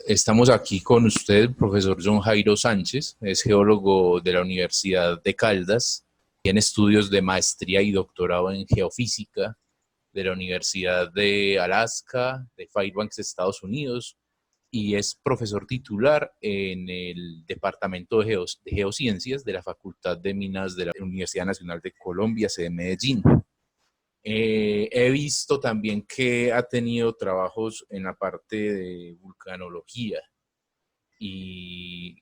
Estamos aquí con usted, profesor John Jairo Sánchez, es geólogo de la Universidad de Caldas, tiene estudios de maestría y doctorado en geofísica de la Universidad de Alaska, de Fairbanks, Estados Unidos, y es profesor titular en el Departamento de Geociencias de la Facultad de Minas de la Universidad Nacional de Colombia, sede Medellín. He visto también que ha tenido trabajos en la parte de vulcanología y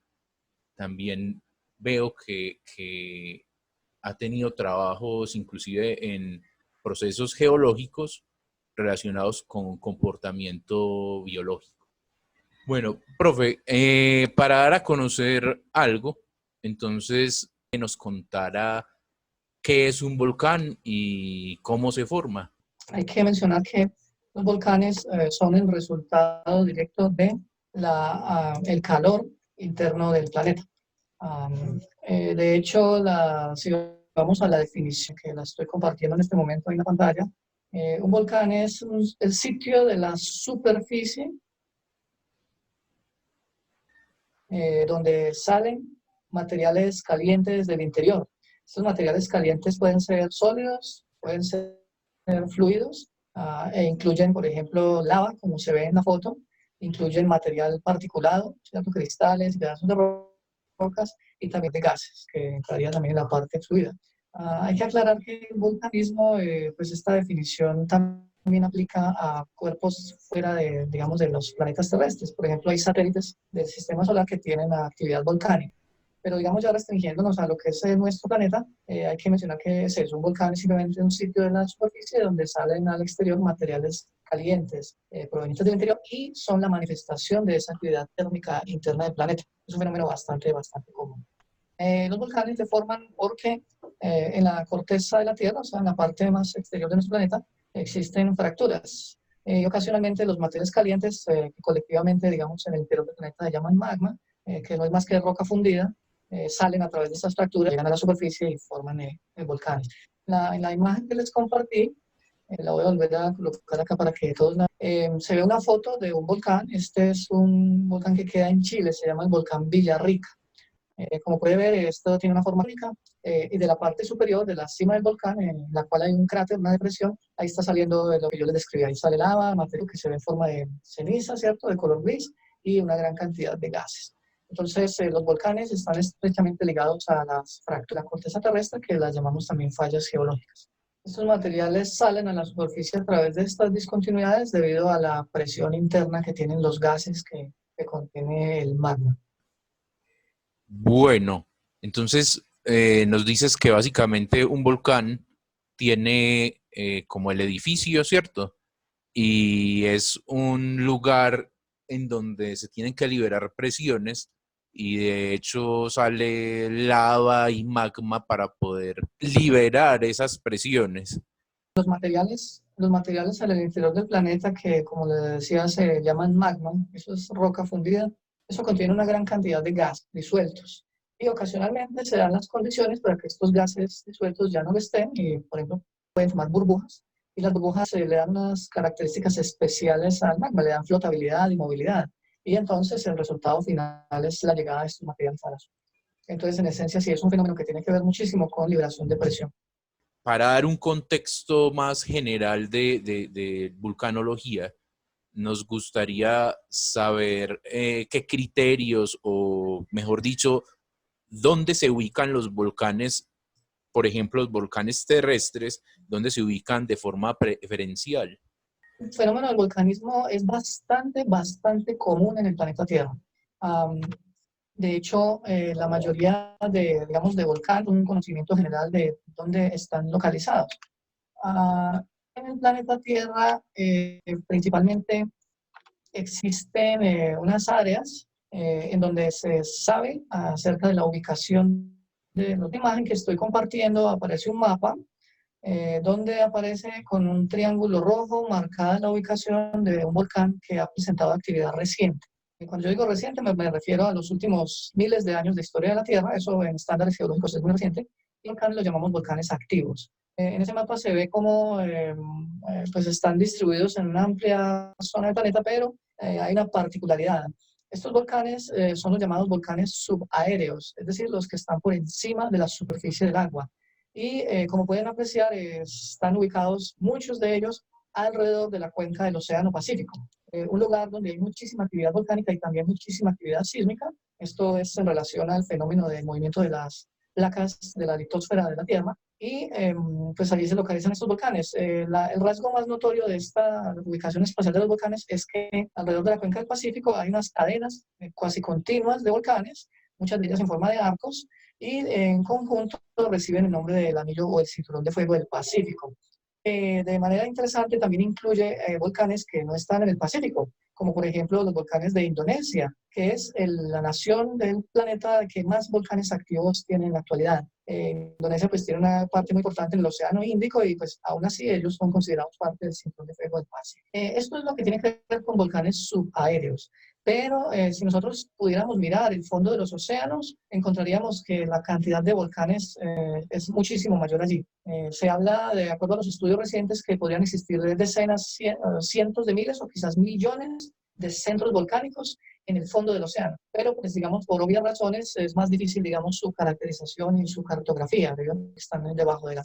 también veo que ha tenido trabajos inclusive en procesos geológicos relacionados con comportamiento biológico. Bueno, profe, para dar a conocer algo, entonces que nos contara qué es un volcán y cómo se forma. Hay que mencionar que los volcanes son el resultado directo de el calor interno del planeta. De hecho, si vamos a la definición que la estoy compartiendo en este momento en la pantalla, un volcán es el sitio de la superficie donde salen materiales calientes del interior. Estos materiales calientes pueden ser sólidos, pueden ser fluidos, e incluyen, por ejemplo, lava, como se ve en la foto, incluyen material particulado, ¿cierto? Cristales, pedazos de rocas y también de gases, que entraría también en la parte fluida. Hay que aclarar que el volcanismo, pues esta definición también aplica a cuerpos fuera de, digamos, de los planetas terrestres. Por ejemplo, hay satélites del sistema solar que tienen actividad volcánica. Pero digamos ya restringiéndonos a lo que es nuestro planeta, hay que mencionar que es eso, un volcán es simplemente un sitio de la superficie donde salen al exterior materiales calientes provenientes del interior y son la manifestación de esa actividad térmica interna del planeta. Es un fenómeno bastante común. Los volcanes se forman porque en la corteza de la Tierra, o sea, en la parte más exterior de nuestro planeta, existen fracturas. Y ocasionalmente los materiales calientes, que colectivamente, digamos, en el interior del planeta se llaman magma, que no es más que roca fundida, salen a través de estas fracturas, llegan a la superficie y forman volcanes. En la imagen que les compartí, la voy a volver a colocar acá para que todos la se ve una foto de un volcán. Este es un volcán que queda en Chile, se llama el volcán Villarrica. Como puede ver, esto tiene una forma rica y de la parte superior, de la cima del volcán, en la cual hay un cráter, una depresión, ahí está saliendo de lo que yo les describí. Ahí sale lava, material que se ve en forma de ceniza, ¿cierto? De color gris y una gran cantidad de gases. Entonces, los volcanes están estrechamente ligados a las fracturas de la corteza terrestre, que las llamamos también fallas geológicas. Estos materiales salen a la superficie a través de estas discontinuidades debido a la presión interna que tienen los gases que contiene el magma. Bueno, entonces nos dices que básicamente un volcán tiene como el edificio, ¿cierto? Y es un lugar en donde se tienen que liberar presiones y de hecho sale lava y magma para poder liberar esas presiones. Los materiales en el interior del planeta que, como les decía, se llaman magma, eso es roca fundida, eso contiene una gran cantidad de gas disueltos. Y ocasionalmente se dan las condiciones para que estos gases disueltos ya no lo estén y, por ejemplo, pueden formar burbujas. Y las burbujas le dan unas características especiales al magma, le dan flotabilidad y movilidad. Y entonces el resultado final es la llegada de estos materiales a la superficie. Entonces, en esencia, sí es un fenómeno que tiene que ver muchísimo con liberación de presión. Para dar un contexto más general de vulcanología, nos gustaría saber qué criterios o, mejor dicho, dónde se ubican los volcanes, por ejemplo, los volcanes terrestres, dónde se ubican de forma preferencial. El fenómeno del volcanismo es bastante común en el planeta Tierra. Um, de hecho, la mayoría de, digamos, de volcanes, un conocimiento general de dónde están localizados. En el planeta Tierra, principalmente existen unas áreas en donde se sabe acerca de la ubicación de la imagen que estoy compartiendo. Aparece un mapa donde aparece con un triángulo rojo marcada la ubicación de un volcán que ha presentado actividad reciente. Y cuando yo digo reciente me refiero a los últimos miles de años de historia de la Tierra, eso en estándares geológicos es muy reciente, y volcanes los llamamos volcanes activos. En ese mapa se ve cómo pues están distribuidos en una amplia zona del planeta, pero hay una particularidad. Estos volcanes son los llamados volcanes subaéreos, es decir, los que están por encima de la superficie del agua. Y como pueden apreciar, están ubicados muchos de ellos alrededor de la cuenca del Océano Pacífico, un lugar donde hay muchísima actividad volcánica y también muchísima actividad sísmica. Esto es en relación al fenómeno del movimiento de las placas de la litosfera de la Tierra. Y pues allí se localizan estos volcanes. El rasgo más notorio de esta ubicación espacial de los volcanes es que alrededor de la cuenca del Pacífico hay unas cadenas cuasi continuas de volcanes, muchas de ellas en forma de arcos, y en conjunto reciben el nombre del anillo o el cinturón de fuego del Pacífico. De manera interesante también incluye volcanes que no están en el Pacífico, como por ejemplo los volcanes de Indonesia, que es la nación del planeta que más volcanes activos tiene en la actualidad. Indonesia pues tiene una parte muy importante en el Océano Índico y pues aún así ellos son considerados parte del cinturón de fuego del Pacífico. Esto es lo que tiene que ver con volcanes subaéreos. Pero si nosotros pudiéramos mirar el fondo de los océanos, encontraríamos que la cantidad de volcanes es muchísimo mayor allí. Se habla, de acuerdo a los estudios recientes, que podrían existir decenas, cientos de miles o quizás millones de centros volcánicos en el fondo del océano. Pero, pues, digamos, por obvias razones es más difícil, digamos, su caracterización y su cartografía, digamos, que están debajo de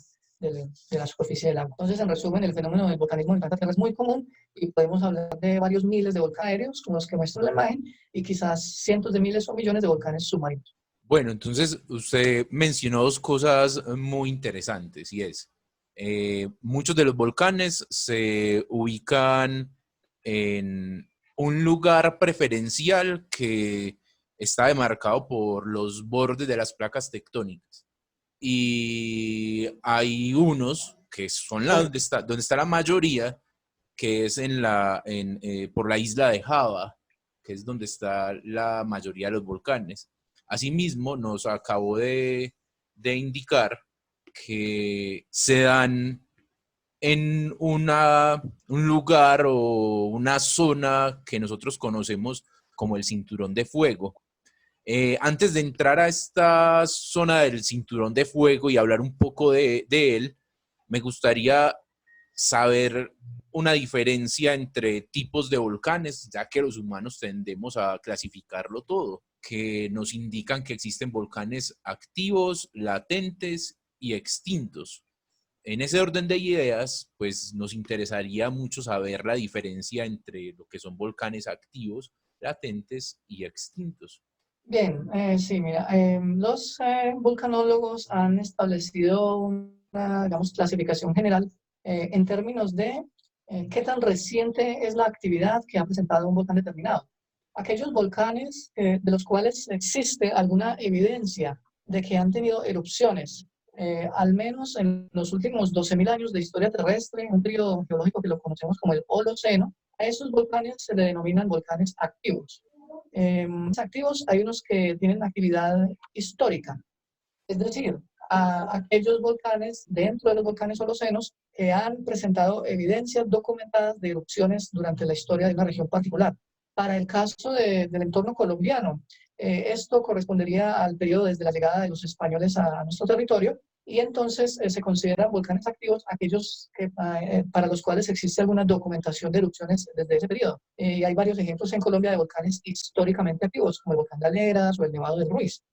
la superficie del agua. Entonces, en resumen, el fenómeno del volcanismo en planeta Tierra es muy común y podemos hablar de varios miles de volcanes aéreos, como los que muestro en la imagen, y quizás cientos de miles o millones de volcanes submarinos. Bueno, entonces usted mencionó dos cosas muy interesantes y es, muchos de los volcanes se ubican en un lugar preferencial que está demarcado por los bordes de las placas tectónicas. Y hay unos que son donde está la mayoría, que es por la isla de Java, que es donde está la mayoría de los volcanes. Asimismo, nos acabó de indicar que se dan en un lugar o una zona que nosotros conocemos como el Cinturón de Fuego. Antes de entrar a esta zona del Cinturón de Fuego y hablar un poco de él, me gustaría saber una diferencia entre tipos de volcanes, ya que los humanos tendemos a clasificarlo todo, que nos indican que existen volcanes activos, latentes y extintos. En ese orden de ideas, pues nos interesaría mucho saber la diferencia entre lo que son volcanes activos, latentes y extintos. Bien, sí, mira, los vulcanólogos han establecido una, digamos, clasificación general en términos de qué tan reciente es la actividad que ha presentado un volcán determinado. Aquellos volcanes de los cuales existe alguna evidencia de que han tenido erupciones, al menos en los últimos 12.000 años de historia terrestre, un periodo geológico que lo conocemos como el Holoceno, a esos volcanes se le denominan volcanes activos. Activos hay unos que tienen actividad histórica, es decir, aquellos volcanes dentro de los volcanes holocenos que han presentado evidencias documentadas de erupciones durante la historia de una región particular. Para el caso del entorno colombiano, esto correspondería al periodo desde la llegada de los españoles a nuestro territorio y entonces se consideran volcanes activos aquellos para los cuales existe alguna documentación de erupciones desde ese periodo. Hay varios ejemplos en Colombia de volcanes históricamente activos, como el volcán de Aleras o el Nevado del Ruiz.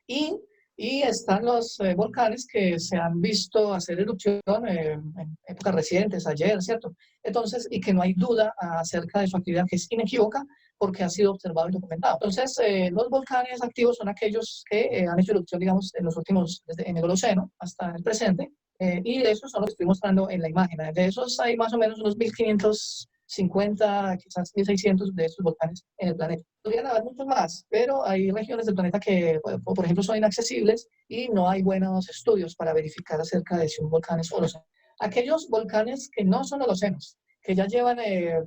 Y, y están los volcanes que se han visto hacer erupción en épocas recientes, ayer, ¿cierto? Entonces, y que no hay duda acerca de su actividad, que es inequívoca porque ha sido observado y documentado. Entonces, los volcanes activos son aquellos que han hecho erupción, digamos, en los últimos, desde en el Holoceno hasta el presente, y de esos son los que estoy mostrando en la imagen. De esos hay más o menos unos 1.550, quizás 1.600 de estos volcanes en el planeta. Podrían haber muchos más, pero hay regiones del planeta que, por ejemplo, son inaccesibles y no hay buenos estudios para verificar acerca de si un volcán es holoceno. Aquellos volcanes que no son holocenos, que ya llevan,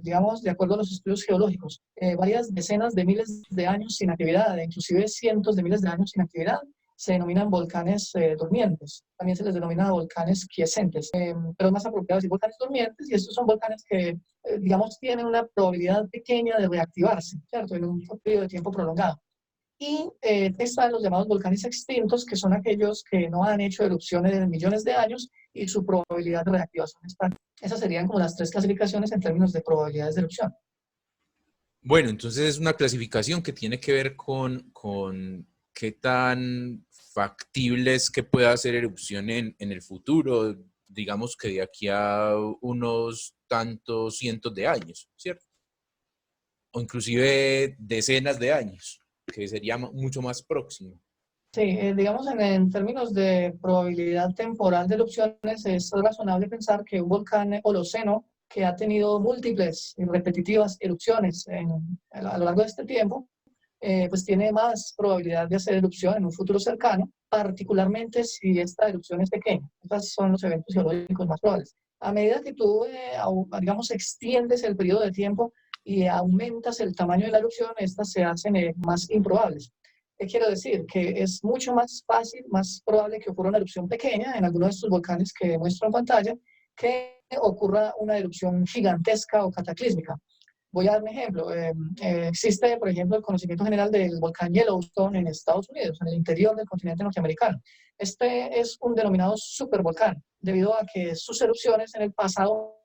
digamos, de acuerdo a los estudios geológicos, varias decenas de miles de años sin actividad, inclusive cientos de miles de años sin actividad, se denominan volcanes durmientes. También se les denomina volcanes quiescentes, pero es más apropiado decir volcanes durmientes, y estos son volcanes que, digamos, tienen una probabilidad pequeña de reactivarse, ¿cierto? En un periodo de tiempo prolongado. Y están los llamados volcanes extintos, que son aquellos que no han hecho erupciones en millones de años y su probabilidad de reactivación es baja. Esas serían como las tres clasificaciones en términos de probabilidades de erupción. Bueno, entonces es una clasificación que tiene que ver con qué tan factible es que pueda hacer erupción en el futuro, digamos que de aquí a unos tantos cientos de años, ¿cierto? O inclusive decenas de años, que sería mucho más próximo. Sí, digamos en términos de probabilidad temporal de erupciones, es razonable pensar que un volcán holoceno que ha tenido múltiples y repetitivas erupciones a lo largo de este tiempo, pues tiene más probabilidad de hacer erupción en un futuro cercano, particularmente si esta erupción es pequeña. Estos son los eventos geológicos más probables. A medida que tú, digamos, extiendes el periodo de tiempo y aumentas el tamaño de la erupción, estas se hacen más improbables. ¿Qué quiero decir? Que es mucho más fácil, más probable que ocurra una erupción pequeña en alguno de estos volcanes que muestro en pantalla, que ocurra una erupción gigantesca o cataclísmica. Voy a dar un ejemplo. Existe, por ejemplo, el conocimiento general del volcán Yellowstone en Estados Unidos, en el interior del continente norteamericano. Este es un denominado supervolcán, debido a que sus erupciones en el pasado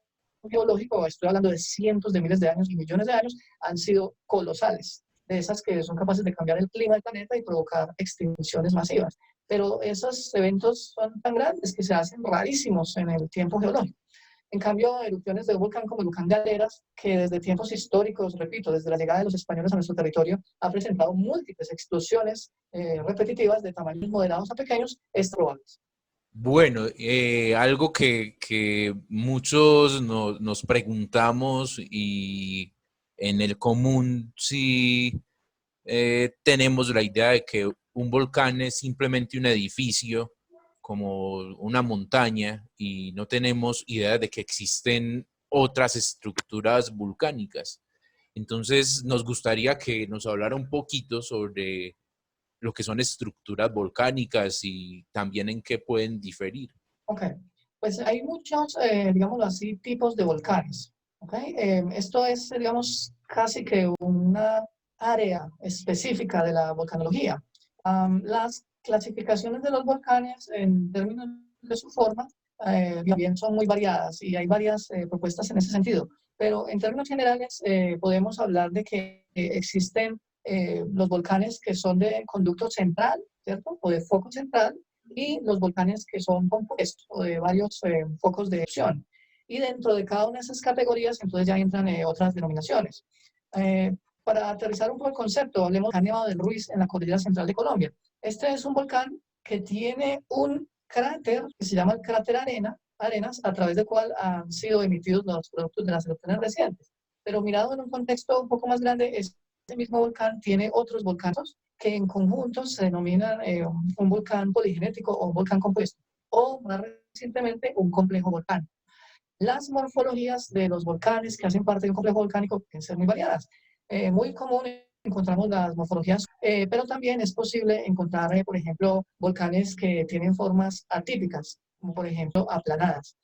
geológico, estoy hablando de cientos de miles de años y millones de años, han sido colosales, de esas que son capaces de cambiar el clima del planeta y provocar extinciones masivas. Pero esos eventos son tan grandes que se hacen rarísimos en el tiempo geológico. En cambio, erupciones de un volcán como el volcán de Alderas, que desde tiempos históricos, repito, desde la llegada de los españoles a nuestro territorio, ha presentado múltiples explosiones repetitivas de tamaños moderados a pequeños, es probable. Bueno, algo que muchos nos preguntamos y en el común sí tenemos la idea de que un volcán es simplemente un edificio, como una montaña, y no tenemos idea de que existen otras estructuras volcánicas. Entonces, nos gustaría que nos hablara un poquito sobre lo que son estructuras volcánicas y también en qué pueden diferir. Ok, pues hay muchos, digámoslo así, tipos de volcanes. Ok, esto es, digamos, casi que una área específica de la volcanología. Las clasificaciones de los volcanes en términos de su forma también son muy variadas y hay varias propuestas en ese sentido. Pero en términos generales podemos hablar de que existen los volcanes que son de conducto central, ¿cierto? O de foco central, y los volcanes que son compuestos o de varios focos de erupción. Y dentro de cada una de esas categorías, entonces ya entran otras denominaciones. Para aterrizar un poco el concepto, hablemos del volcán Nevado del Ruiz en la cordillera central de Colombia. Este es un volcán que tiene un cráter que se llama el cráter Arenas, a través del cual han sido emitidos los productos de las erupciones recientes. Pero mirado en un contexto un poco más grande, este mismo volcán tiene otros volcanes que en conjunto se denominan un volcán poligenético o un volcán compuesto, o más recientemente un complejo volcán. Las morfologías de los volcanes que hacen parte de un complejo volcánico pueden ser muy variadas. Muy común encontramos las morfologías, pero también es posible encontrar, por ejemplo, volcanes que tienen formas atípicas, como por ejemplo aplanadas.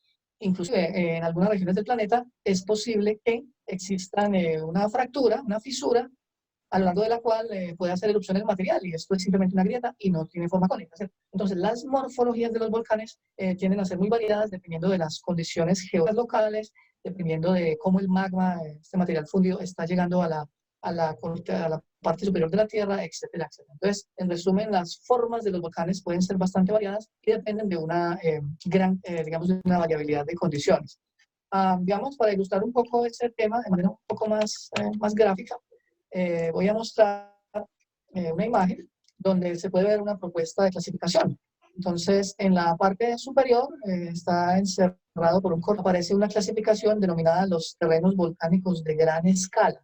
Inclusive en algunas regiones del planeta es posible que existan una fractura, una fisura, a lo largo de la cual puede hacer erupción el material, y esto es simplemente una grieta y no tiene forma cónica, ¿cierto? Entonces, las morfologías de los volcanes tienden a ser muy variadas dependiendo de las condiciones geológicas locales, dependiendo de cómo el magma, este material fundido, está llegando a la parte superior de la Tierra, etcétera, etcétera. Entonces, en resumen, las formas de los volcanes pueden ser bastante variadas y dependen de una digamos, de una variabilidad de condiciones. Digamos, para ilustrar un poco este tema de manera un poco más gráfica, voy a mostrar una imagen donde se puede ver una propuesta de clasificación. Entonces, en la parte superior está encerrado por un corte. Aparece una clasificación denominada los terrenos volcánicos de gran escala,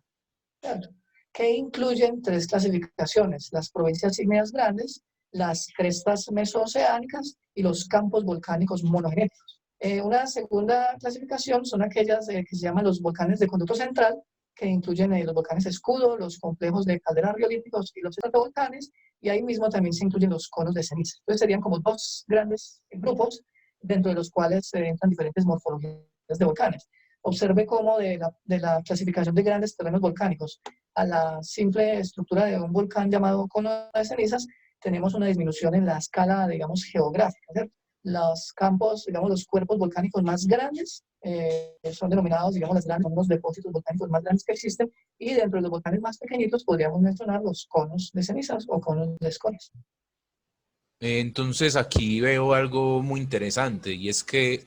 ¿cierto? Que incluyen tres clasificaciones: las provincias ígneas grandes, las crestas mesooceánicas y los campos volcánicos monogenéticos. Una segunda clasificación son aquellas que se llaman los volcanes de conducto central, que incluyen los volcanes escudo, los complejos de calderas riolíticos y los estratovolcanes, y ahí mismo también se incluyen los conos de ceniza. Entonces serían como dos grandes grupos dentro de los cuales entran diferentes morfologías de volcanes. Observe cómo de la clasificación de grandes terrenos volcánicos a la simple estructura de un volcán llamado cono de cenizas, tenemos una disminución en la escala, digamos, geográfica, ¿cierto? los campos, digamos, los cuerpos volcánicos más grandes, son denominados, digamos, son los depósitos volcánicos más grandes que existen, y dentro de los volcanes más pequeñitos podríamos mencionar los conos de cenizas o conos de escoria. Entonces aquí veo algo muy interesante y es que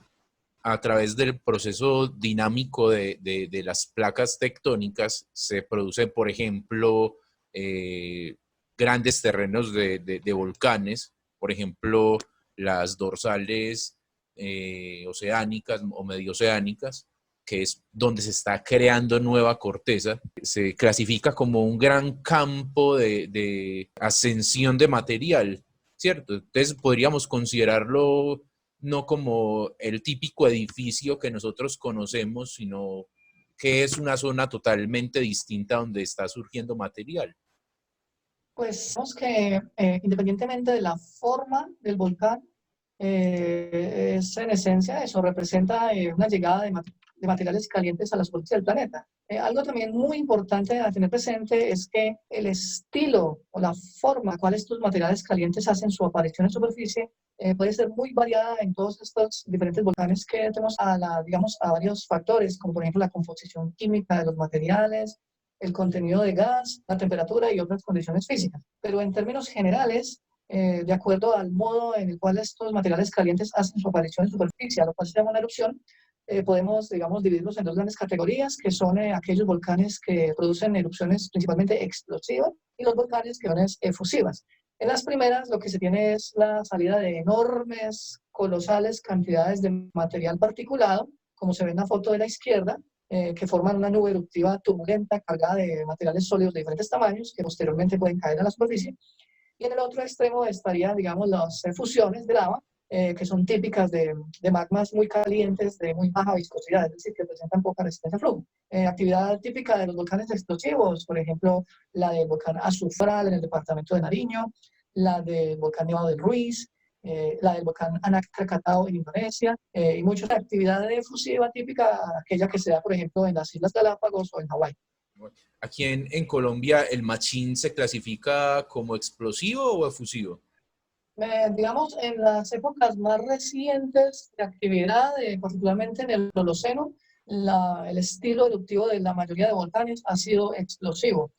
a través del proceso dinámico de las placas tectónicas se produce, por ejemplo, grandes terrenos de volcanes, por ejemplo, las dorsales oceánicas o medioceánicas, que es donde se está creando nueva corteza. Se clasifica como un gran campo de ascensión de material, ¿cierto? Entonces podríamos considerarlo no como el típico edificio que nosotros conocemos, sino que es una zona totalmente distinta donde está surgiendo material. Pues vemos que independientemente de la forma del volcán, es en esencia eso, representa una llegada de materiales calientes a la superficie del planeta. Algo también muy importante a tener presente es que el estilo o la forma cual estos materiales calientes hacen su aparición en superficie puede ser muy variada en todos estos diferentes volcanes que tenemos digamos, a varios factores, como por ejemplo la composición química de los materiales, el contenido de gas, la temperatura y otras condiciones físicas. Pero en términos generales, de acuerdo al modo en el cual estos materiales calientes hacen su aparición en superficie, a lo cual se llama una erupción, podemos, digamos, dividirlos en dos grandes categorías, que son aquellos volcanes que producen erupciones principalmente explosivas y los volcanes que son efusivas. En las primeras, lo que se tiene es la salida de enormes, colosales cantidades de material particulado, como se ve en la foto de la izquierda, que forman una nube eruptiva turbulenta cargada de materiales sólidos de diferentes tamaños que posteriormente pueden caer a la superficie. Y en el otro extremo estarían, digamos, las fusiones de lava, que son típicas de magmas muy calientes, de muy baja viscosidad, es decir, que presentan poca resistencia al flujo. Actividad típica de los volcanes explosivos, por ejemplo, la del volcán Azufral en el departamento de Nariño, la del volcán Nevado del Ruiz, la del volcán Anak Krakatau en Indonesia, y muchas actividades efusiva típica, aquella que se da, por ejemplo, en las Islas Galápagos o en Hawái. Aquí Colombia, ¿el machín se clasifica como explosivo o efusivo? Digamos, en las épocas más recientes de actividad, particularmente en el Holoceno, el estilo eruptivo de la mayoría de volcanes ha sido explosivo.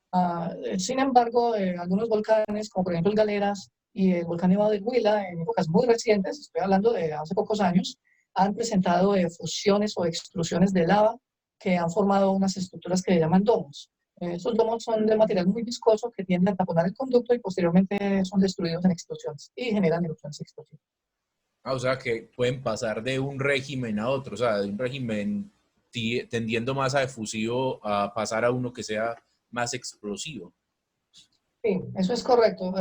Sin embargo, algunos volcanes, como por ejemplo el Galeras y el volcán Nevado del Huila, en épocas muy recientes, estoy hablando de hace pocos años, han presentado fusiones o extrusiones de lava que han formado unas estructuras que se llaman domos. Estos domos son de material muy viscoso que tienden a taponar el conducto y posteriormente son destruidos en explosiones y generan erupciones explosivas. O sea, que pueden pasar de un régimen a otro, o sea, de un régimen tendiendo más a efusivo a pasar a uno que sea más explosivo. Sí, eso es correcto.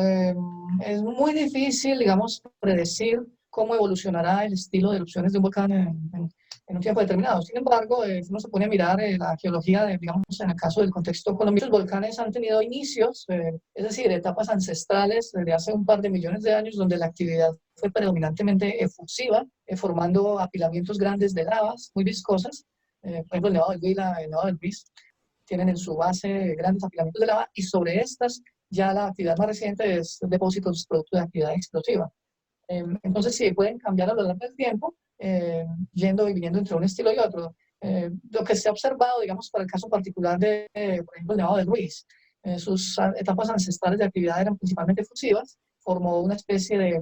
Es muy difícil, digamos, predecir cómo evolucionará el estilo de erupciones de un volcán en un tiempo determinado. Sin embargo, uno se pone a mirar la geología, digamos, en el caso del contexto colombiano, los volcanes han tenido inicios, es decir, etapas ancestrales desde hace un par de millones de años, donde la actividad fue predominantemente efusiva, formando apilamientos grandes de lavas muy viscosas, por ejemplo, el Nevado del Huila, el Nevado del Ruiz, tienen en su base grandes apilamientos de lava y sobre estas ya la actividad más reciente es depósitos producto de actividad explosiva. Entonces, sí, pueden cambiar a lo largo del tiempo, yendo y viniendo entre un estilo y otro. Lo que se ha observado, digamos, para el caso particular de, por ejemplo, el Nevado del Ruiz, sus etapas ancestrales de actividad eran principalmente efusivas, formó una especie de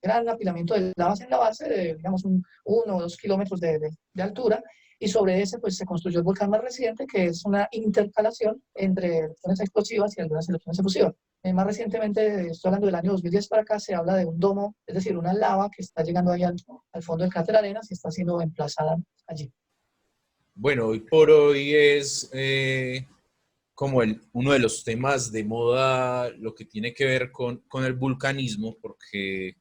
gran apilamiento de lavas en la base, de, digamos, 1 o 2 kilómetros de altura, y sobre ese pues se construyó el volcán más reciente, que es una intercalación entre erupciones explosivas y algunas erupciones efusivas. Más recientemente, estoy hablando del año 2010 para acá, se habla de un domo, es decir, una lava que está llegando ahí al fondo del cráter Arenas y está siendo emplazada allí. Bueno, hoy por hoy es como uno de los temas de moda, lo que tiene que ver con el vulcanismo, porque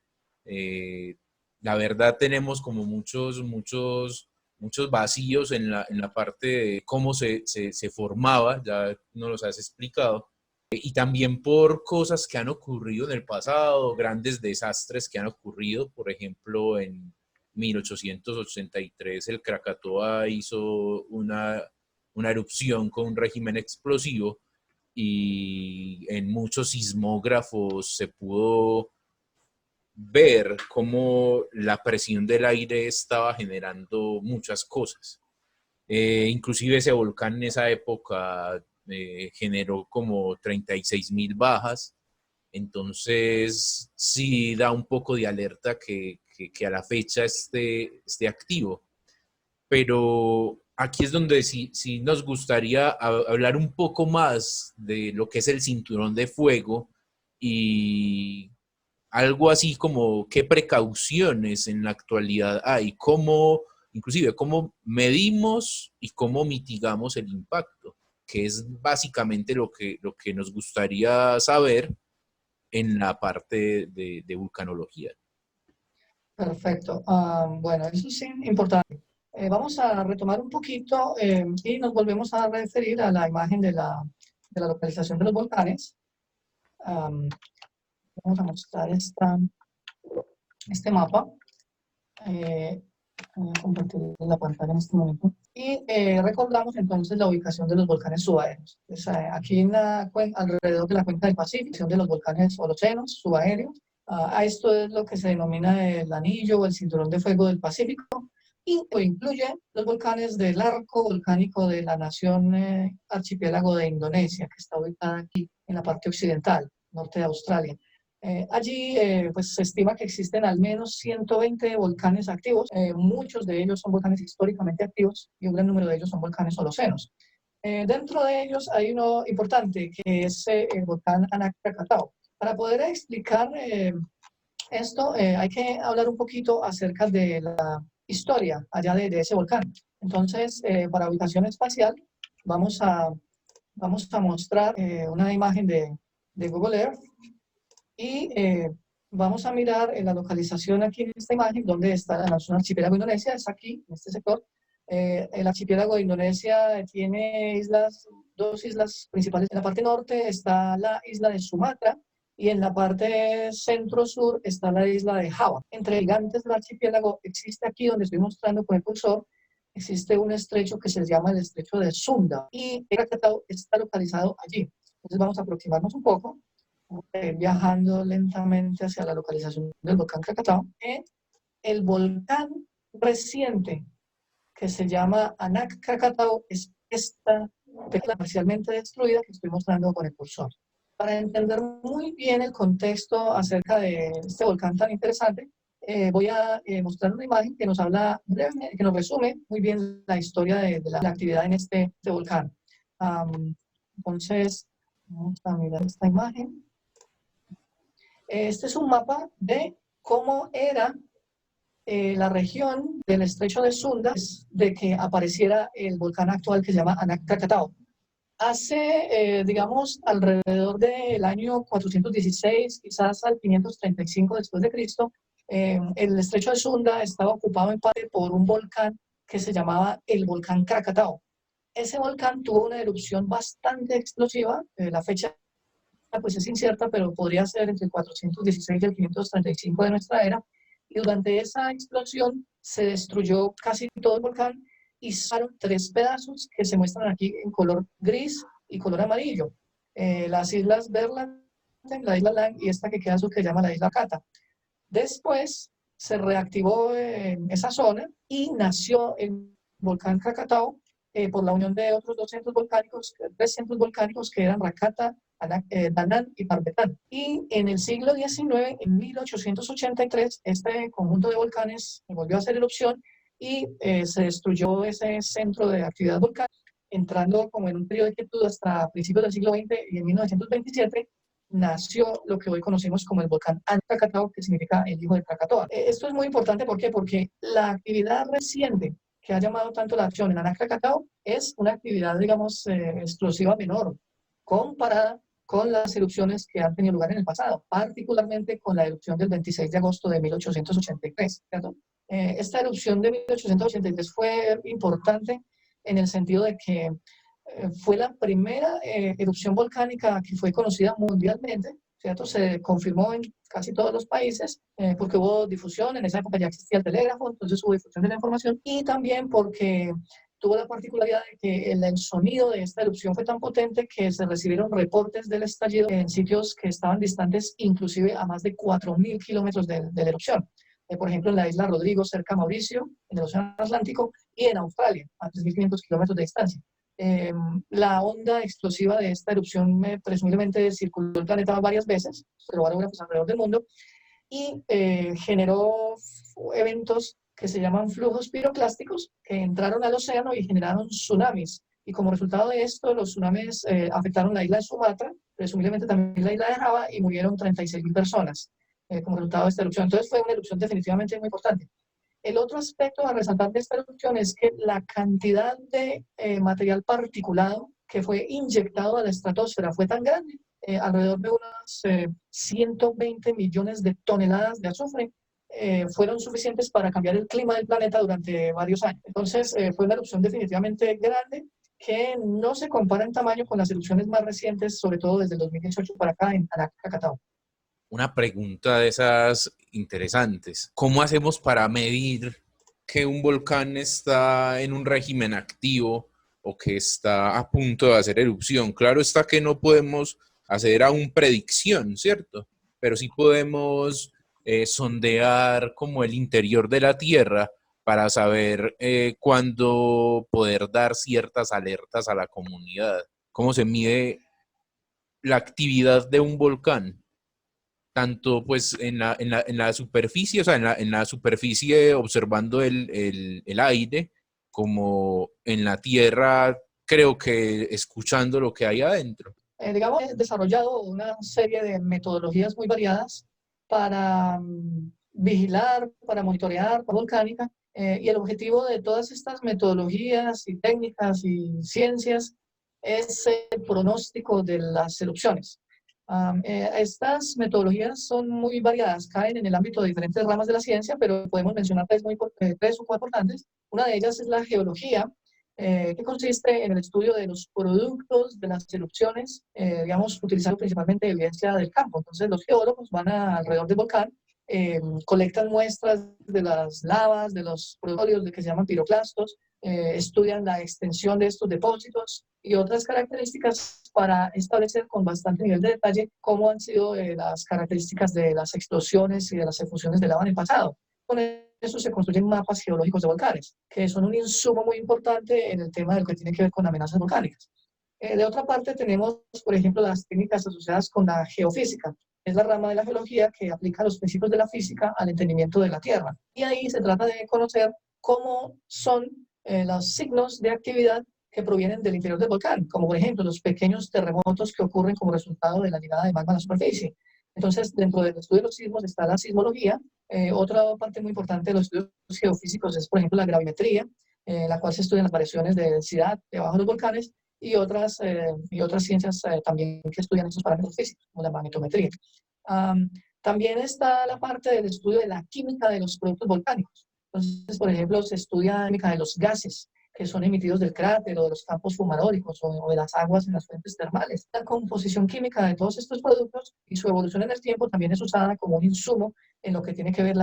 eh, la verdad tenemos como muchos vacíos en la parte de cómo se formaba, ya no los has explicado, y también por cosas que han ocurrido en el pasado, grandes desastres que han ocurrido, por ejemplo, en 1883 el Krakatoa hizo una erupción con un régimen explosivo y en muchos sismógrafos se pudo ver cómo la presión del aire estaba generando muchas cosas. Inclusive ese volcán en esa época generó como 36.000 bajas, entonces sí da un poco de alerta que a la fecha esté activo. Pero aquí es donde sí nos gustaría hablar un poco más de lo que es el cinturón de fuego y algo así como qué precauciones en la actualidad hay, inclusive cómo medimos y cómo mitigamos el impacto, que es básicamente lo que nos gustaría saber en la parte de vulcanología. Perfecto. Bueno, eso sí, importante. Vamos a retomar un poquito y nos volvemos a referir a la imagen de la localización de los volcanes. Am, Vamos a mostrar este mapa. Eh, Voy a compartir la pantalla en este momento. Y recordamos entonces la ubicación de los volcanes subaéreos. Aquí alrededor de la cuenca del Pacífico, de los volcanes holocenos subaéreos. A esto es lo que se denomina el anillo o el cinturón de fuego del Pacífico y incluye los volcanes del arco volcánico de la nación archipiélago de Indonesia, que está ubicada aquí en la parte occidental, norte de Australia. Allí pues se estima que existen al menos 120 volcanes activos. Muchos de ellos son volcanes históricamente activos y un gran número de ellos son volcanes holocenos. Dentro de ellos hay uno importante que es el volcán Anak Krakatau. Para poder explicar esto hay que hablar un poquito acerca de la historia allá de ese volcán. Entonces, para ubicación espacial vamos a mostrar una imagen de Google Earth y vamos a mirar en la localización aquí en esta imagen, donde está la nación archipiélago de Indonesia, es aquí, en este sector. El archipiélago de Indonesia tiene dos islas principales. En la parte norte está la isla de Sumatra y en la parte centro-sur está la isla de Java. Entre gigantes del archipiélago existe aquí, donde estoy mostrando con el cursor, existe un estrecho que se llama el estrecho de Sunda y Krakatau está localizado allí. Entonces vamos a aproximarnos un poco viajando lentamente hacia la localización del volcán Krakatau. El volcán reciente que se llama Anak Krakatau es esta película parcialmente destruida que estoy mostrando con el cursor. Para entender muy bien el contexto acerca de este volcán tan interesante, voy a mostrar una imagen que nos habla brevemente, que nos resume muy bien la historia de la actividad en este volcán. Entonces, vamos a mirar esta imagen. Este es un mapa de cómo era la región del estrecho de Sunda de que apareciera el volcán actual que se llama Anak Krakatau. Hace, digamos, alrededor del año 416, quizás al 535 después de Cristo, el estrecho de Sunda estaba ocupado en parte por un volcán que se llamaba el volcán Krakatau. Ese volcán tuvo una erupción bastante explosiva, la fecha pues es incierta, pero podría ser entre el 416 y el 535 de nuestra era. Y durante esa explosión se destruyó casi todo el volcán y salieron tres pedazos que se muestran aquí en color gris y color amarillo. Las islas Berland, la isla Lang y esta que queda azul que se llama la isla Kata. Después se reactivó esa zona y nació el volcán Krakatau por la unión de otros 300 volcánicos que eran Rakata, Danán y Parvetán. Y en el siglo XIX, en 1883, este conjunto de volcanes volvió a hacer erupción y se destruyó ese centro de actividad volcánica, entrando como en un periodo de quietud hasta principios del siglo XX y en 1927 nació lo que hoy conocemos como el volcán Krakatau, que significa el hijo de Krakatoa. Esto es muy importante, ¿por qué? Porque la actividad reciente que ha llamado tanto la acción en Anak Krakatau es una actividad, digamos, explosiva menor, comparada con las erupciones que han tenido lugar en el pasado, particularmente con la erupción del 26 de agosto de 1883. ¿Cierto? Esta erupción de 1883 fue importante en el sentido de que fue la primera erupción volcánica que fue conocida mundialmente, ¿cierto? Se confirmó en casi todos los países porque hubo difusión, en esa época ya existía el telégrafo, entonces hubo difusión de la información y también porque tuvo la particularidad de que el sonido de esta erupción fue tan potente que se recibieron reportes del estallido en sitios que estaban distantes inclusive a más de 4.000 kilómetros de la erupción. Por ejemplo, en la isla Rodrigo, cerca a Mauricio, en el Océano Atlántico, y en Australia, a 3.500 kilómetros de distancia. La onda explosiva de esta erupción presumiblemente circuló el planeta varias veces, probablemente alrededor del mundo, y generó eventos que se llaman flujos piroclásticos que entraron al océano y generaron tsunamis. Y como resultado de esto, los tsunamis afectaron la isla de Sumatra, presumiblemente también la isla de Java, y murieron 36.000 personas como resultado de esta erupción. Entonces fue una erupción definitivamente muy importante. El otro aspecto a resaltar de esta erupción es que la cantidad de material particulado que fue inyectado a la estratosfera fue tan grande, alrededor de unas 120 millones de toneladas de azufre, fueron suficientes para cambiar el clima del planeta durante varios años. Entonces fue una erupción definitivamente grande que no se compara en tamaño con las erupciones más recientes, sobre todo desde el 2018 para acá en Krakatau. Una pregunta de esas interesantes. ¿Cómo hacemos para medir que un volcán está en un régimen activo o que está a punto de hacer erupción? Claro está que no podemos hacer aún predicción, ¿cierto? Pero sí podemos sondear como el interior de la Tierra para saber cuándo poder dar ciertas alertas a la comunidad. ¿Cómo se mide la actividad de un volcán? Tanto pues en la superficie, o sea, en la superficie observando el aire, como en la tierra, creo que escuchando lo que hay adentro. Digamos, he desarrollado una serie de metodologías muy variadas para vigilar, para monitorear la volcánica, y el objetivo de todas estas metodologías y técnicas y ciencias es el pronóstico de las erupciones. Estas metodologías son muy variadas, caen en el ámbito de diferentes ramas de la ciencia, pero podemos mencionar tres o cuatro importantes. Una de ellas es la geología, que consiste en el estudio de los productos de las erupciones, digamos, utilizando principalmente evidencia del campo. Entonces, los geólogos van alrededor del volcán, colectan muestras de las lavas, de los productos que se llaman piroclastos, estudian la extensión de estos depósitos y otras características para establecer con bastante nivel de detalle cómo han sido las características de las explosiones y de las efusiones de lava en el pasado. Con eso se construyen mapas geológicos de volcanes, que son un insumo muy importante en el tema de lo que tiene que ver con amenazas volcánicas. De otra parte, tenemos, por ejemplo, las técnicas asociadas con la geofísica. Es la rama de la geología que aplica los principios de la física al entendimiento de la Tierra. Y ahí se trata de conocer cómo son los signos de actividad que provienen del interior del volcán, como por ejemplo los pequeños terremotos que ocurren como resultado de la llegada de magma a la superficie. Entonces, dentro del estudio de los sismos está la sismología. Otra parte muy importante de los estudios geofísicos es, por ejemplo, la gravimetría, la cual se estudian las variaciones de densidad debajo de los volcanes, y otras ciencias también que estudian esos parámetros físicos, como la magnetometría. También está la parte del estudio de la química de los productos volcánicos. Entonces, por ejemplo, se estudia la química de los gases que son emitidos del cráter o de los campos fumaróricos o de las aguas en las fuentes termales. La composición química de todos estos productos y su evolución en el tiempo también es usada como un insumo en lo que tiene que ver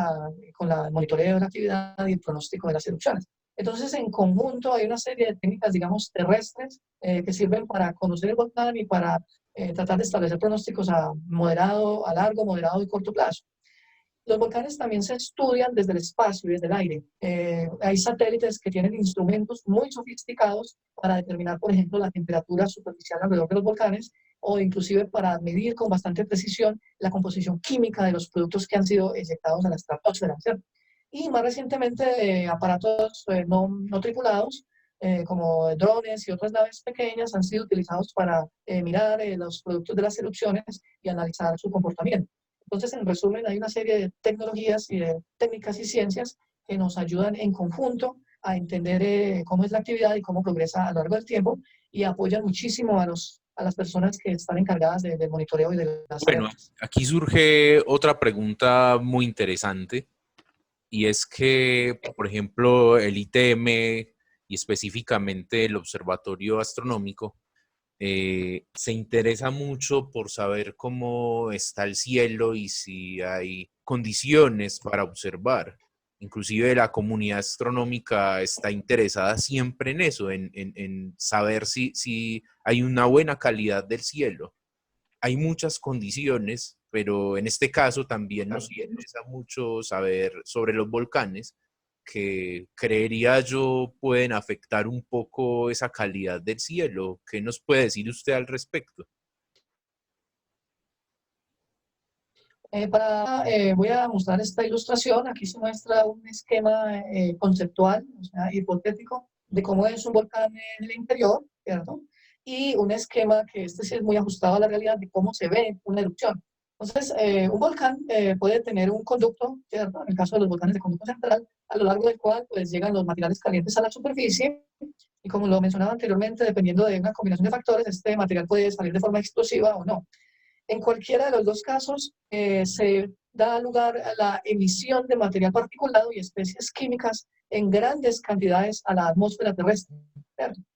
con el monitoreo de la actividad y el pronóstico de las erupciones. Entonces, en conjunto hay una serie de técnicas, digamos, terrestres que sirven para conocer el volcán y para tratar de establecer pronósticos a largo, moderado y corto plazo. Los volcanes también se estudian desde el espacio y desde el aire. Hay satélites que tienen instrumentos muy sofisticados para determinar, por ejemplo, la temperatura superficial alrededor de los volcanes, o inclusive para medir con bastante precisión la composición química de los productos que han sido eyectados a la estratosfera, ¿cierto? Y más recientemente, aparatos no tripulados, como drones y otras naves pequeñas, han sido utilizados para mirar los productos de las erupciones y analizar su comportamiento. Entonces, en resumen, hay una serie de tecnologías y de técnicas y ciencias que nos ayudan en conjunto a entender cómo es la actividad y cómo progresa a lo largo del tiempo, y apoyan muchísimo a las personas que están encargadas del monitoreo y de las Bueno, alertas. aquí surge otra pregunta muy interesante y es que, por ejemplo, el ITM y específicamente el Observatorio Astronómico se interesa mucho por saber cómo está el cielo y si hay condiciones para observar. Inclusive la comunidad astronómica está interesada siempre en eso, en saber si hay una buena calidad del cielo. Hay muchas condiciones, pero en este caso también nos interesa mucho saber sobre los volcanes, que creería yo pueden afectar un poco esa calidad del cielo. ¿Qué nos puede decir usted al respecto? Voy a mostrar esta ilustración. Aquí se muestra un esquema conceptual, o sea, hipotético, de cómo es un volcán en el interior, ¿cierto? Y un esquema que este sí es muy ajustado a la realidad de cómo se ve una erupción. Entonces, un volcán puede tener un conducto, ¿cierto? En el caso de los volcanes de conducto central, a lo largo del cual pues, llegan los materiales calientes a la superficie. Y como lo mencionaba anteriormente, dependiendo de una combinación de factores, este material puede salir de forma explosiva o no. En cualquiera de los dos casos se da lugar a la emisión de material particulado y especies químicas en grandes cantidades a la atmósfera terrestre.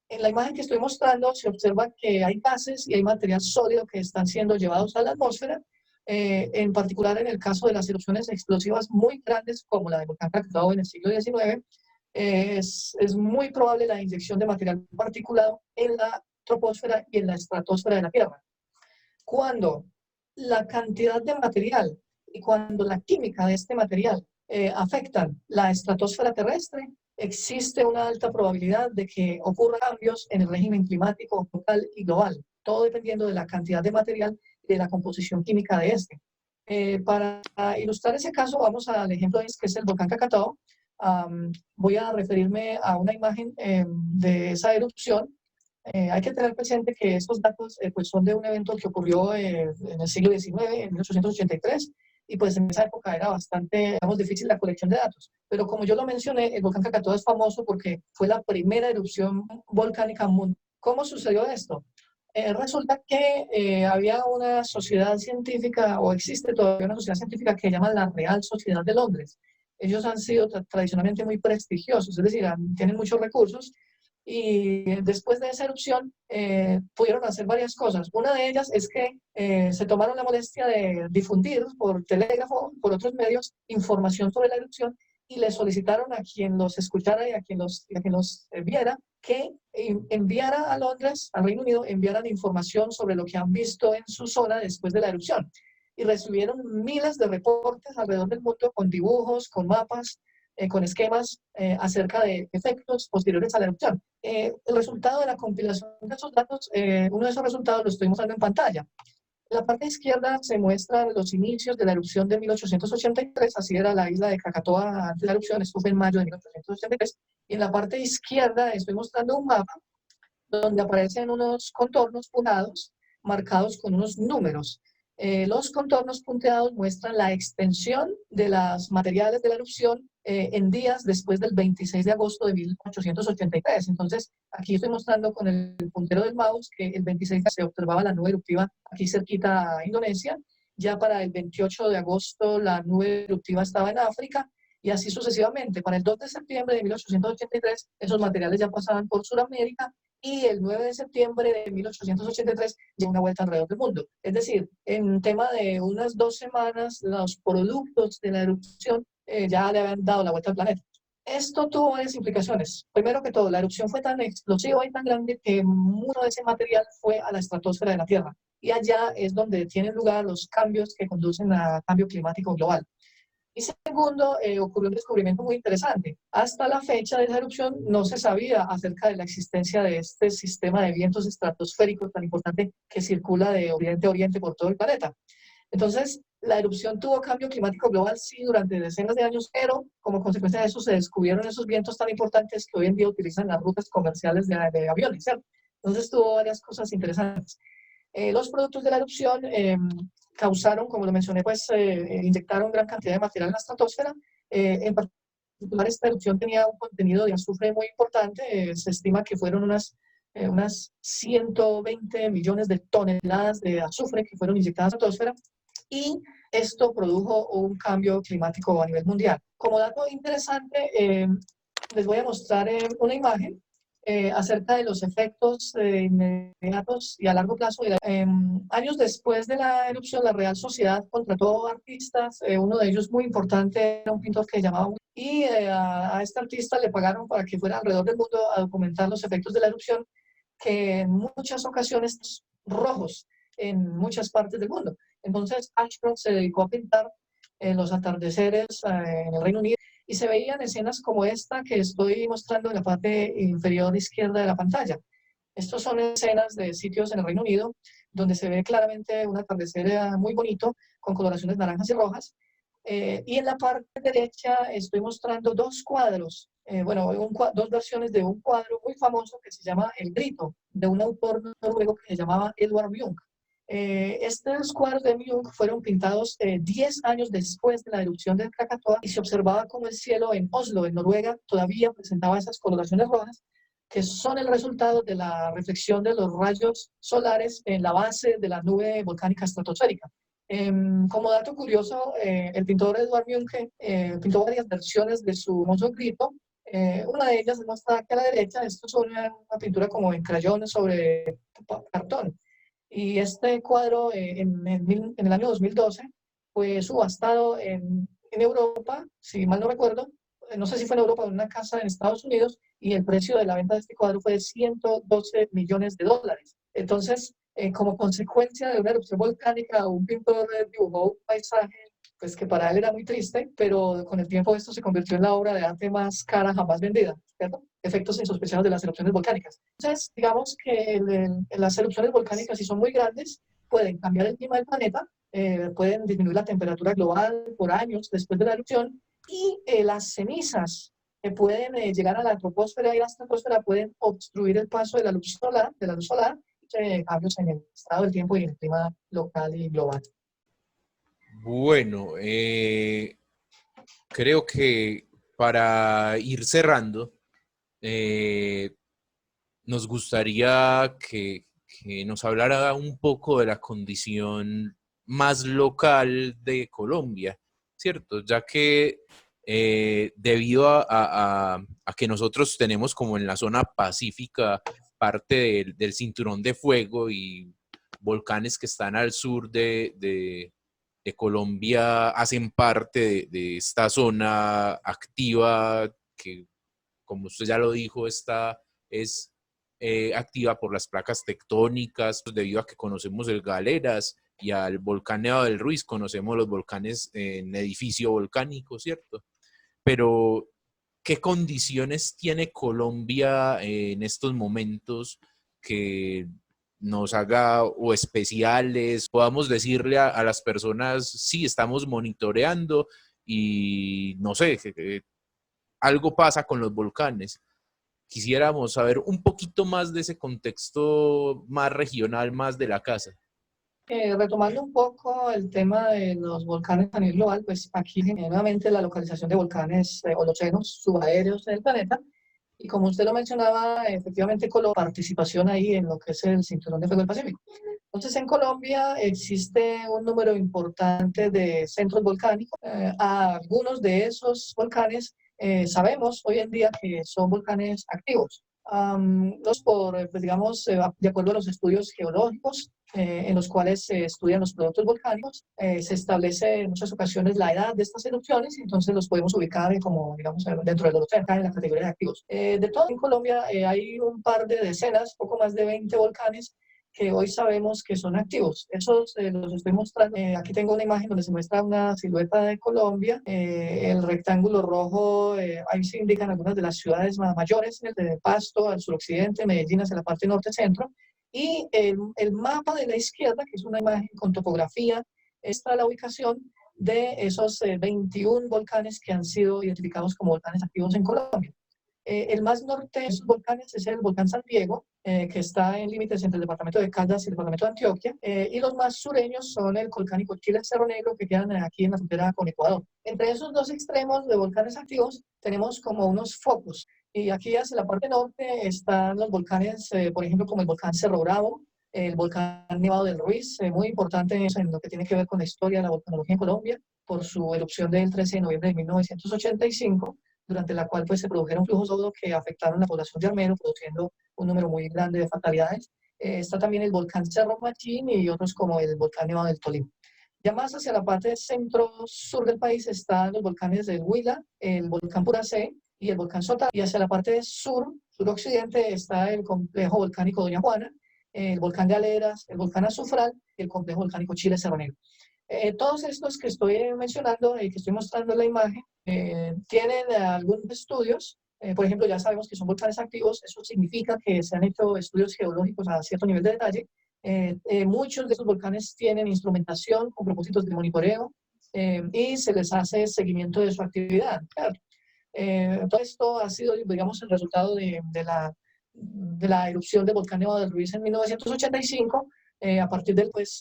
En la imagen que estoy mostrando se observa que hay gases y hay material sólido que están siendo llevados a la atmósfera, en particular en el caso de las erupciones explosivas muy grandes como la del volcán Krakatoa en el siglo XIX. Es muy probable la inyección de material particulado en la troposfera y en la estratosfera de la Tierra. Cuando la cantidad de material y cuando la química de este material afectan la estratosfera terrestre, existe una alta probabilidad de que ocurran cambios en el régimen climático local y global, todo dependiendo de la cantidad de material y de la composición química de este. Para ilustrar ese caso, vamos al ejemplo que es el volcán Krakatoa. Voy a referirme a una imagen de esa erupción. Hay que tener presente que estos datos pues son de un evento que ocurrió en el siglo XIX, en 1883, y pues en esa época era bastante, digamos, difícil la colección de datos. Pero como yo lo mencioné, el volcán Krakatoa es famoso porque fue la primera erupción volcánica mundial. ¿Cómo sucedió esto? Resulta que había una sociedad científica, o existe todavía una sociedad científica que se llama la Real Sociedad de Londres. Ellos han sido tradicionalmente muy prestigiosos, es decir, tienen muchos recursos, y después de esa erupción pudieron hacer varias cosas. Una de ellas es que se tomaron la molestia de difundir por telégrafo, por otros medios, información sobre la erupción y le solicitaron a quien los escuchara y a quien los viera que enviara a Londres, al Reino Unido, enviaran información sobre lo que han visto en su zona después de la erupción. Y recibieron miles de reportes alrededor del mundo con dibujos, con mapas, con esquemas acerca de efectos posteriores a la erupción. El resultado de la compilación de esos datos, uno de esos resultados lo estoy mostrando en pantalla. En la parte izquierda se muestran los inicios de la erupción de 1883, así era la isla de Krakatoa antes de la erupción, esto fue en mayo de 1883, y en la parte izquierda estoy mostrando un mapa donde aparecen unos contornos puntados marcados con unos números. Los contornos punteados muestran la extensión de los materiales de la erupción en días después del 26 de agosto de 1883. Entonces, aquí estoy mostrando con el puntero del mouse que el 26 se observaba la nube eruptiva aquí cerquita a Indonesia. Ya para el 28 de agosto la nube eruptiva estaba en África, y así sucesivamente. Para el 2 de septiembre de 1883, esos materiales ya pasaban por Sudamérica, y el 9 de septiembre de 1883 dio una vuelta alrededor del mundo. Es decir, en tema de unas 2 semanas, los productos de la erupción ya le habían dado la vuelta al planeta. Esto tuvo varias implicaciones. Primero que todo, la erupción fue tan explosiva y tan grande que mucho de ese material fue a la estratosfera de la Tierra. Y allá es donde tienen lugar los cambios que conducen a cambio climático global. Y segundo, ocurrió un descubrimiento muy interesante. Hasta la fecha de esa erupción no se sabía acerca de la existencia de este sistema de vientos estratosféricos tan importante que circula de oriente a oriente por todo el planeta. Entonces, la erupción tuvo cambio climático global, sí, durante decenas de años, pero como consecuencia de eso se descubrieron esos vientos tan importantes que hoy en día utilizan las rutas comerciales de aviones, ¿cierto? Entonces tuvo varias cosas interesantes. Los productos de la erupción causaron, como lo mencioné, pues inyectaron gran cantidad de material en la estratosfera. En particular, esta erupción tenía un contenido de azufre muy importante. Se estima que fueron unas 120 millones de toneladas de azufre que fueron inyectadas a la estratosfera, y esto produjo un cambio climático a nivel mundial. Como dato interesante, les voy a mostrar una imagen acerca de los efectos inmediatos y a largo plazo. Años después de la erupción, la Real Sociedad contrató artistas, uno de ellos muy importante era un pintor que se llamaba y a este artista le pagaron para que fuera alrededor del mundo a documentar los efectos de la erupción, que en muchas ocasiones rojos en muchas partes del mundo. Entonces Ashcroft se dedicó a pintar los atardeceres en el Reino Unido y se veían escenas como esta que estoy mostrando en la parte inferior izquierda de la pantalla. Estos son escenas de sitios en el Reino Unido donde se ve claramente un atardecer muy bonito con coloraciones naranjas y rojas. Y en la parte derecha estoy mostrando dos cuadros, dos versiones de un cuadro muy famoso que se llama El Grito, de un autor noruego que se llamaba Edvard Munch. Estos cuadros de Munch fueron pintados 10 años después de la erupción del Krakatoa y se observaba como el cielo en Oslo, en Noruega, todavía presentaba esas coloraciones rojas que son el resultado de la reflexión de los rayos solares en la base de la nube volcánica estratosférica. Como dato curioso, el pintor Edvard Munch pintó varias versiones de su famoso Grito. Una de ellas muestra aquí a la derecha, esto es una pintura como en crayón sobre cartón. Y este cuadro en el año 2012 fue subastado en Europa, si mal no recuerdo, no sé si fue en Europa o en una casa en Estados Unidos, y el precio de la venta de este cuadro fue de 112 millones de dólares. Entonces, como consecuencia de una erupción volcánica, un pintor dibujó un paisaje pues que para él era muy triste, pero con el tiempo esto se convirtió en la obra de arte más cara jamás vendida, ¿cierto? Efectos insospechados de las erupciones volcánicas. Entonces, digamos que las erupciones volcánicas, si son muy grandes, pueden cambiar el clima del planeta, pueden disminuir la temperatura global por años después de la erupción, y las cenizas que pueden llegar a la troposfera y la estratosfera pueden obstruir el paso de la luz solar, cambios en el estado del tiempo y en el clima local y global. Bueno, creo que para ir cerrando, nos gustaría que nos hablara un poco de la condición más local de Colombia, ¿cierto? Ya que debido a que nosotros tenemos como en la zona pacífica parte del cinturón de fuego y volcanes que están al sur de Colombia hacen parte de esta zona activa que, como usted ya lo dijo, es activa por las placas tectónicas, pues, debido a que conocemos el Galeras y al volcán Nevado del Ruiz, conocemos los volcanes en edificio volcánico, ¿cierto? Pero, ¿qué condiciones tiene Colombia en estos momentos que nos haga o especiales, podamos decirle a las personas, sí, estamos monitoreando y no sé, algo pasa con los volcanes? Quisiéramos saber un poquito más de ese contexto más regional, más de la casa. Retomando un poco el tema de los volcanes a nivel global, pues aquí nuevamente la localización de volcanes holocenos subaéreos en el planeta. Y como usted lo mencionaba, efectivamente con la participación ahí en lo que es el Cinturón de Fuego del Pacífico. Entonces en Colombia existe un número importante de centros volcánicos. Algunos de esos volcanes sabemos hoy en día que son volcanes activos. Pues, digamos, de acuerdo a los estudios geológicos en los cuales se estudian los productos volcánicos, se establece en muchas ocasiones la edad de estas erupciones y entonces los podemos ubicar como, digamos, dentro del Holoceno, en la categoría de activos. De todo en Colombia hay un par de decenas, poco más de 20 volcanes que hoy sabemos que son activos. Esos los estoy mostrando. Aquí tengo una imagen donde se muestra una silueta de Colombia. El rectángulo rojo, ahí se indican algunas de las ciudades más mayores, el de Pasto al suroccidente, Medellín hacia la parte norte-centro. Y el mapa de la izquierda, que es una imagen con topografía, está la ubicación de esos 21 volcanes que han sido identificados como volcanes activos en Colombia. El más norte de esos volcanes es el volcán San Diego, que está en límites entre el departamento de Caldas y el departamento de Antioquia, y los más sureños son el volcánico Chile Cerro Negro, que quedan aquí en la frontera con Ecuador. Entre esos dos extremos de volcanes activos tenemos como unos focos, y aquí hacia la parte norte están los volcanes, por ejemplo, como el volcán Cerro Bravo, el volcán Nevado del Ruiz, muy importante en lo que tiene que ver con la historia de la volcanología en Colombia, por su erupción del 13 de noviembre de 1985, durante la cual pues, se produjeron flujos de lodo que afectaron la población de Armero, produciendo un número muy grande de fatalidades. Está también el volcán Cerro Machín y otros como el volcán Nevado del Tolima. Ya más hacia la parte centro-sur del país están los volcanes del Huila, el volcán Puracé y el volcán Sotavento. Y hacia la parte suroccidente está el complejo volcánico Doña Juana, el volcán de Aleras, el volcán Azufral y el complejo volcánico Chile Cerro Negro. Todos estos que estoy mencionando y que estoy mostrando en la imagen tienen algunos estudios. Por ejemplo, ya sabemos que son volcanes activos. Eso significa que se han hecho estudios geológicos a cierto nivel de detalle. Muchos de estos volcanes tienen instrumentación con propósitos de monitoreo y se les hace seguimiento de su actividad. Claro. Todo esto ha sido, digamos, el resultado de la erupción del volcán Nevado del Ruiz en 1985. A partir de él, pues,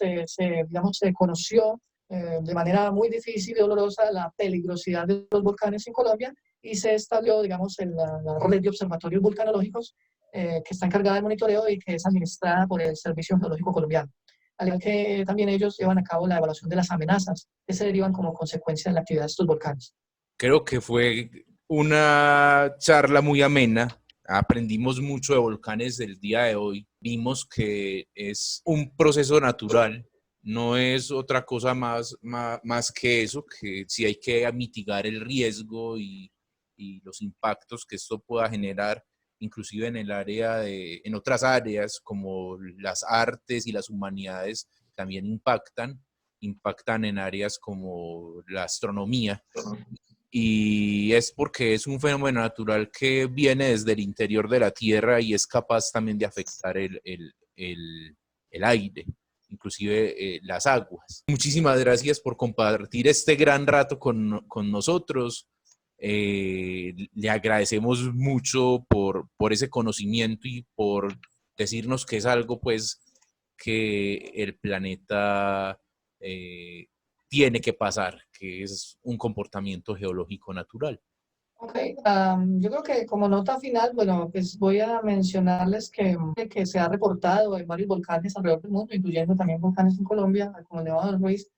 digamos, se conoció de manera muy difícil y dolorosa la peligrosidad de los volcanes en Colombia y se estableció, digamos, la red de observatorios vulcanológicos que está encargada del monitoreo y que es administrada por el Servicio Geológico Colombiano. Al igual que también ellos llevan a cabo la evaluación de las amenazas que se derivan como consecuencia de la actividad de estos volcanes. Creo que fue una charla muy amena. Aprendimos mucho de volcanes del día de hoy. Vimos que es un proceso natural, no es otra cosa más que eso, que sí hay que mitigar el riesgo y los impactos que esto pueda generar, inclusive en el área en otras áreas como las artes y las humanidades también impactan en áreas como la astronomía. Y es porque es un fenómeno natural que viene desde el interior de la Tierra y es capaz también de afectar el aire, inclusive las aguas. Muchísimas gracias por compartir este gran rato con nosotros. Le agradecemos mucho por ese conocimiento y por decirnos que es algo pues que el planeta tiene que pasar, que es un comportamiento geológico natural. Ok, yo creo que como nota final, bueno, pues voy a mencionarles que se ha reportado en varios volcanes alrededor del mundo, incluyendo también volcanes en Colombia, como el Nevado del Ruiz.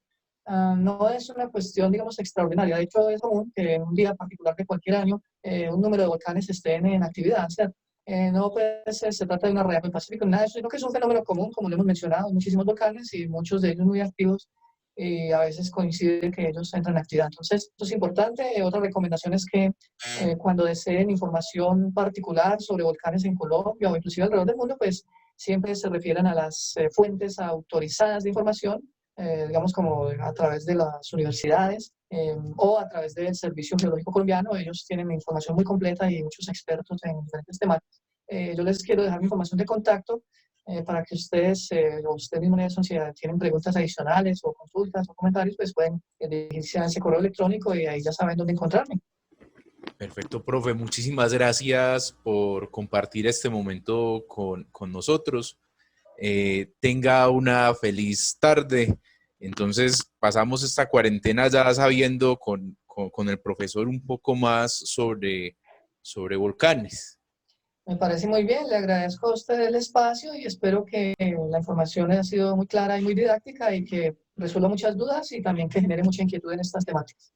No es una cuestión, digamos, extraordinaria. De hecho, es común que en un día particular de cualquier año un número de volcanes estén en actividad. O sea, no puede ser, se trata de una reacción pacífica, nada de eso, sino que es un fenómeno común, como lo hemos mencionado, muchísimos volcanes y muchos de ellos muy activos y a veces coincide que ellos entran en actividad. Entonces, esto es importante. Otra recomendación es que cuando deseen información particular sobre volcanes en Colombia o inclusive alrededor del mundo, pues siempre se refieran a las fuentes autorizadas de información, digamos como a través de las universidades o a través del Servicio Geológico Colombiano. Ellos tienen información muy completa y muchos expertos en diferentes temas. Yo les quiero dejar mi información de contacto para que ustedes o ustedes mismos, Nelson, si tienen preguntas adicionales o consultas o comentarios, pues pueden dirigirse a ese correo electrónico y ahí ya saben dónde encontrarme. Perfecto, profe. Muchísimas gracias por compartir este momento con nosotros. Tenga una feliz tarde. Entonces, pasamos esta cuarentena ya sabiendo con el profesor un poco más sobre volcanes. Me parece muy bien, le agradezco a usted el espacio y espero que la información haya sido muy clara y muy didáctica y que resuelva muchas dudas y también que genere mucha inquietud en estas temáticas.